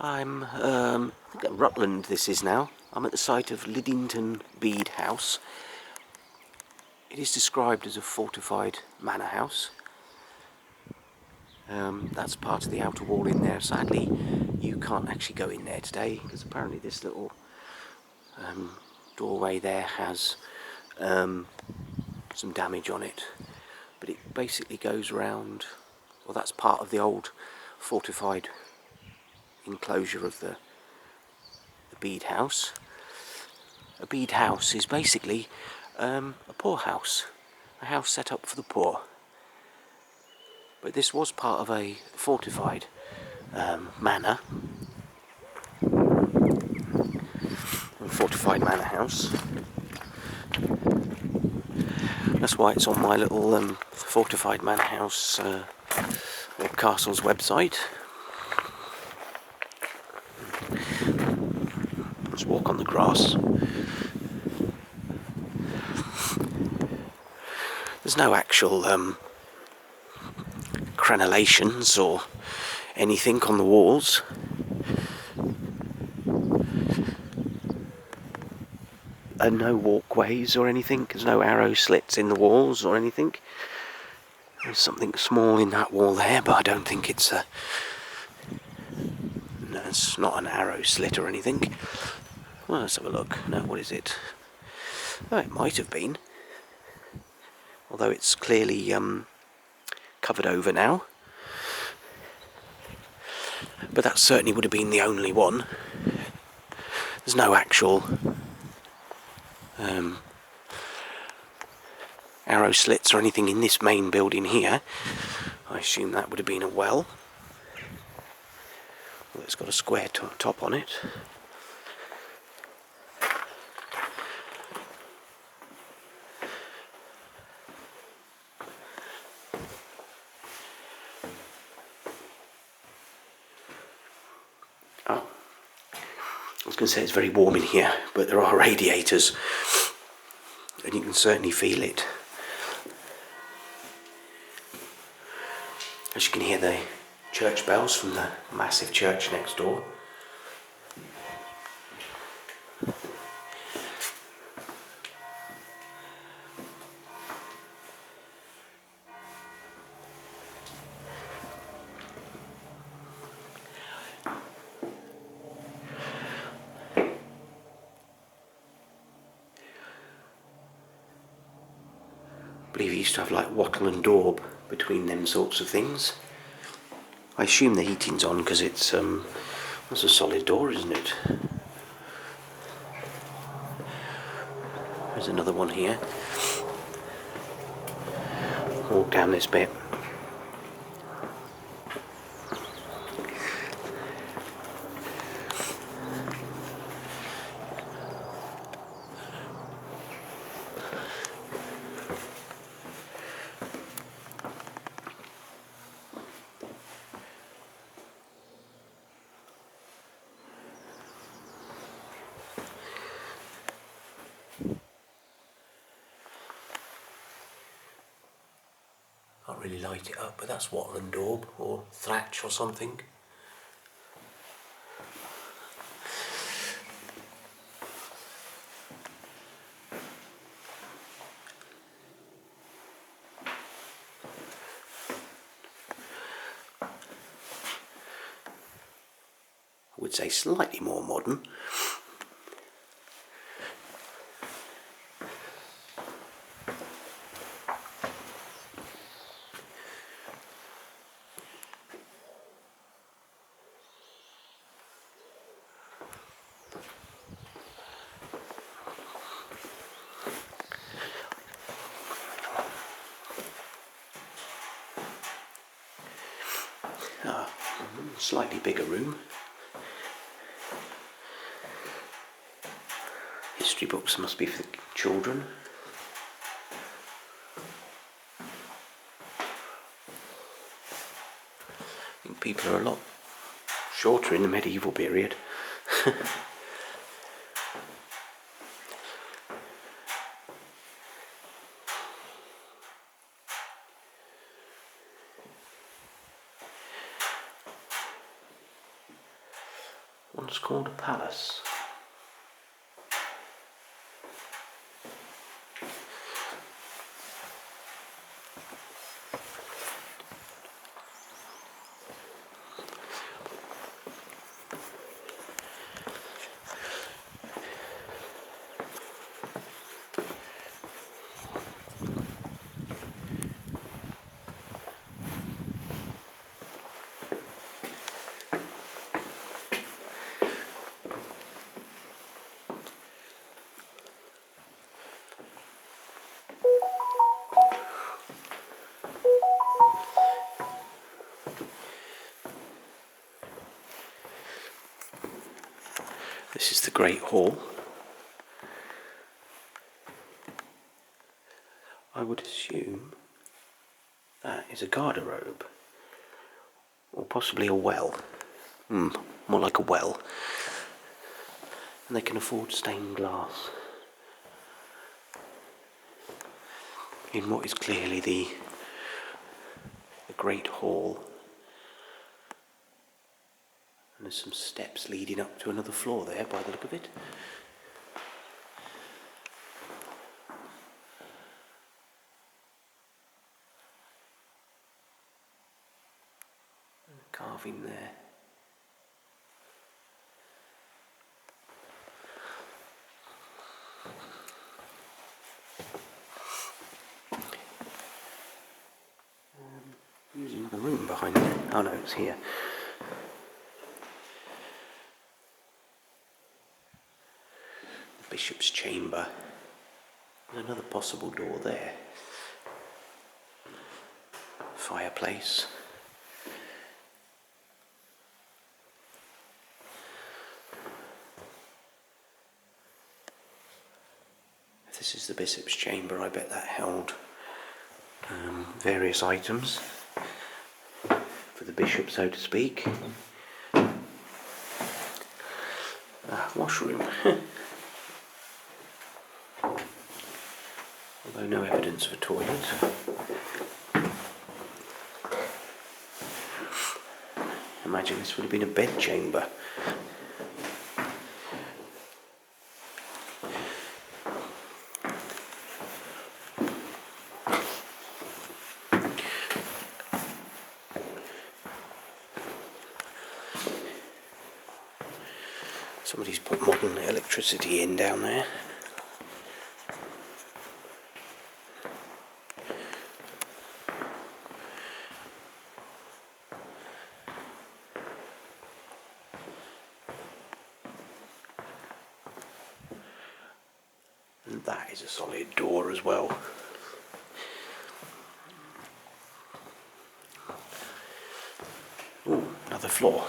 I'm I think at Rutland this is now. I'm at the site of Liddington Bede house. It is described as a fortified manor house. That's part of the outer wall in there. Sadly, you can't actually go in there today because apparently this little doorway there has some damage on it. But it basically goes around, well, that's part of the old fortified enclosure of the Bede house. A Bede house is basically a poor house, a house set up for the poor. But this was part of a fortified manor, a fortified manor house. That's why it's on my little fortified manor house or castle's website. Let's walk on the grass. There's no actual crenellations or anything on the walls. No walkways or anything. There's no arrow slits in the walls or anything. There's something small in that wall there, but I don't think it's a... No, it's not an arrow slit or anything. Well, let's have a look. No, what is it? Oh, it might have been. Although it's clearly covered over now. But that certainly would have been the only one. There's no actual arrow slits or anything in this main building here. I assume that would have been a well. Well, it's got a square top on it. Oh, I was going to say it's very warm in here, but there are radiators and you can certainly feel it. As you can hear the church bells from the massive church next door. I believe he used to have like wattle and daub between them sorts of things. I assume the heating's on because it's that's a solid door, isn't it? There's another one here. Walk down this bit. Can't really light it up, but that's wattle and daub or thatch or something. I would say slightly more modern. Slightly bigger room. History books must be for the children. I think people are a lot shorter in the medieval period. once called a palace. This is the Great Hall. I would assume that is a garderobe, or possibly a well. More like a well. And they can afford stained glass in what is clearly the Great Hall. And there's some steps leading up to another floor there by the look of it. And a carving there. There's another room behind it. Oh no, it's here. Bishop's chamber. There's another possible door there. Fireplace. If this is the bishop's chamber, I bet that held various items for the bishop, so to speak. Washroom. Although no evidence of a toilet. Imagine this would have been a bed chamber. Somebody's put modern electricity in down there. And that is a solid door as well. Ooh, another floor.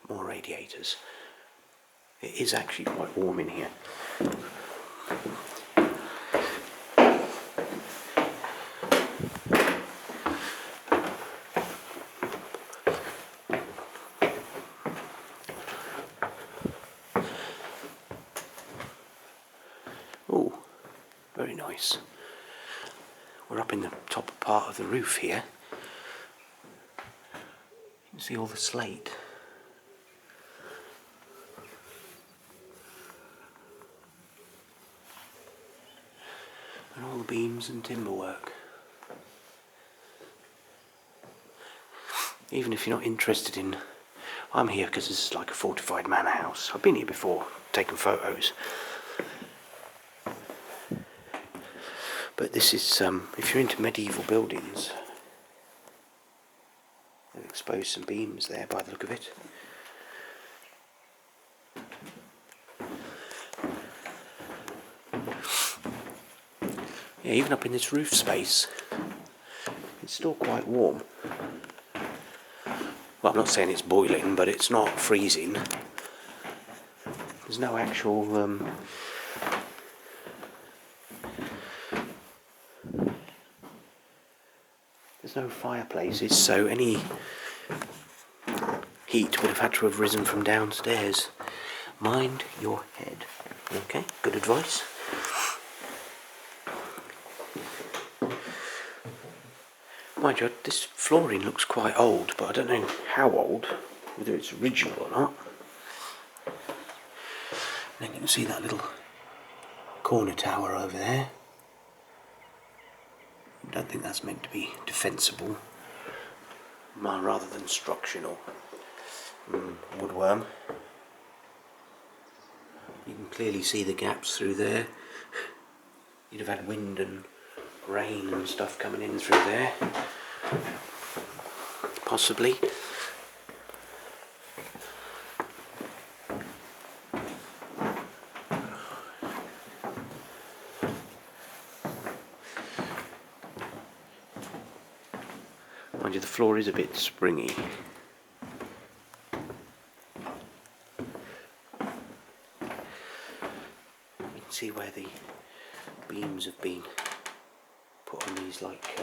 More radiators. It is actually quite warm in here. Oh, very nice. We're up in the top part of the roof here. You can see all the slate. And all the beams and timber work. Even if you're not interested in... I'm here because this is like a fortified manor house. I've been here before, taken photos. But this is, if you're into medieval buildings, they've exposed some beams there by the look of it. Yeah, even up in this roof space, it's still quite warm. Well, I'm not saying it's boiling, but it's not freezing. There's no actual... there's no fireplaces, so any heat would have had to have risen from downstairs. Mind your head. Okay, good advice. Mind you, this flooring looks quite old, but I don't know how old, whether it's original or not. And then you can see that little corner tower over there. I don't think that's meant to be defensible, rather than structural. Woodworm. You can clearly see the gaps through there. You'd have had wind and rain and stuff coming in through there. Possibly. Mind you, the floor is a bit springy. You can see where the beams have been put on these like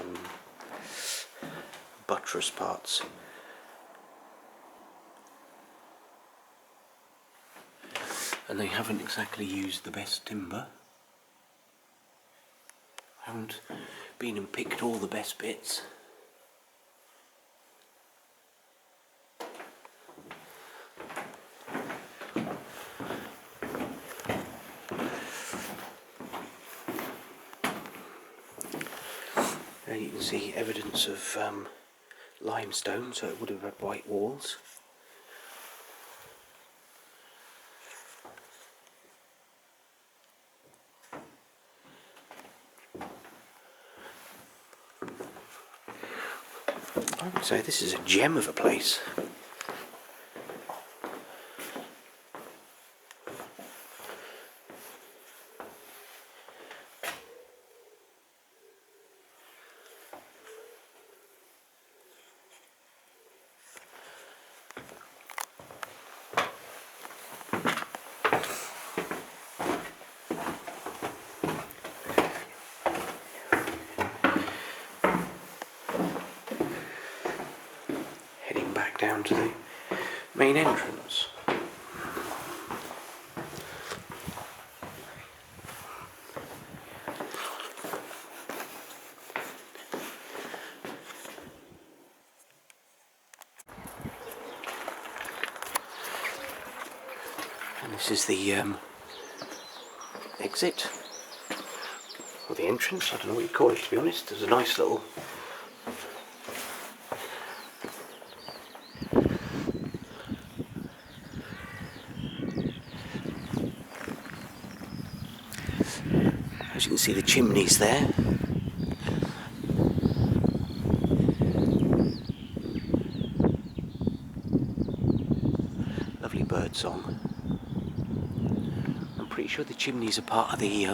buttress parts. And they haven't exactly used the best timber. Haven't been and picked all the best bits. There you can see evidence of limestone, so it would have had white walls. I would say this is a gem of a place. Down to the main entrance. And this is the exit, or the entrance, I don't know what you call it, to be honest. There's a nice little as you can see the chimneys there. Lovely bird song. I'm pretty sure the chimneys are part of the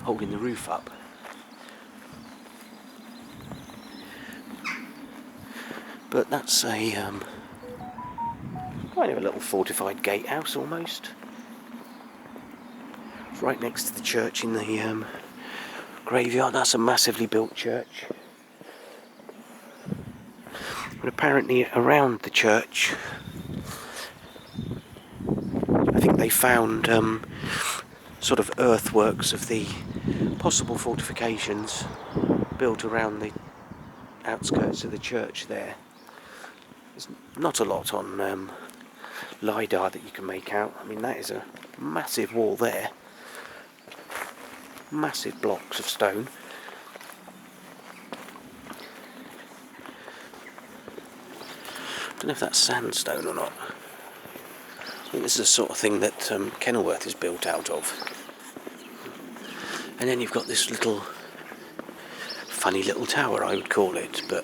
holding the roof up. But that's a kind of a little fortified gatehouse almost. Right next to the church in the graveyard. That's a massively built church. And apparently around the church, I think they found sort of earthworks of the possible fortifications built around the outskirts of the church there. There's not a lot on LiDAR that you can make out. I mean, that is a massive wall there. Massive blocks of stone. I don't know if that's sandstone or not. I think this is the sort of thing that Kenilworth is built out of. And then you've got this little funny little tower, I would call it, but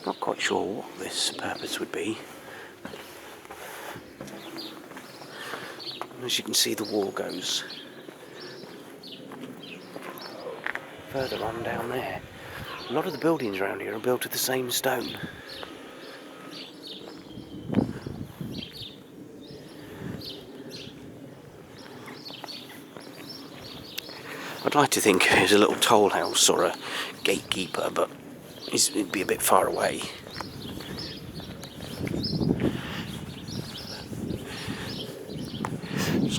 not quite sure what this purpose would be. As you can see, the wall goes further on down there. A lot of the buildings around here are built of the same stone. I'd like to think there's a little toll house or a gatekeeper, but it'd be a bit far away.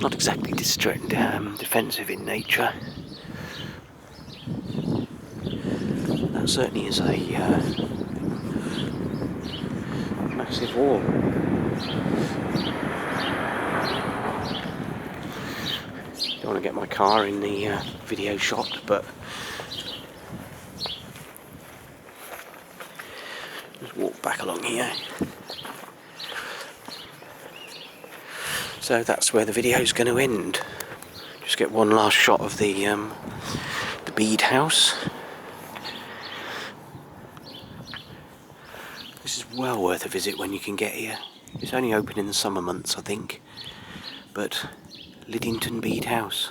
not exactly defensive in nature. That certainly is a massive wall. Don't want to get my car in the video shot, but just walk back along here. So that's where the video's going to end. Just get one last shot of the Bede house. This is well worth a visit when you can get here. It's only open in the summer months, I think. But Liddington Bede house.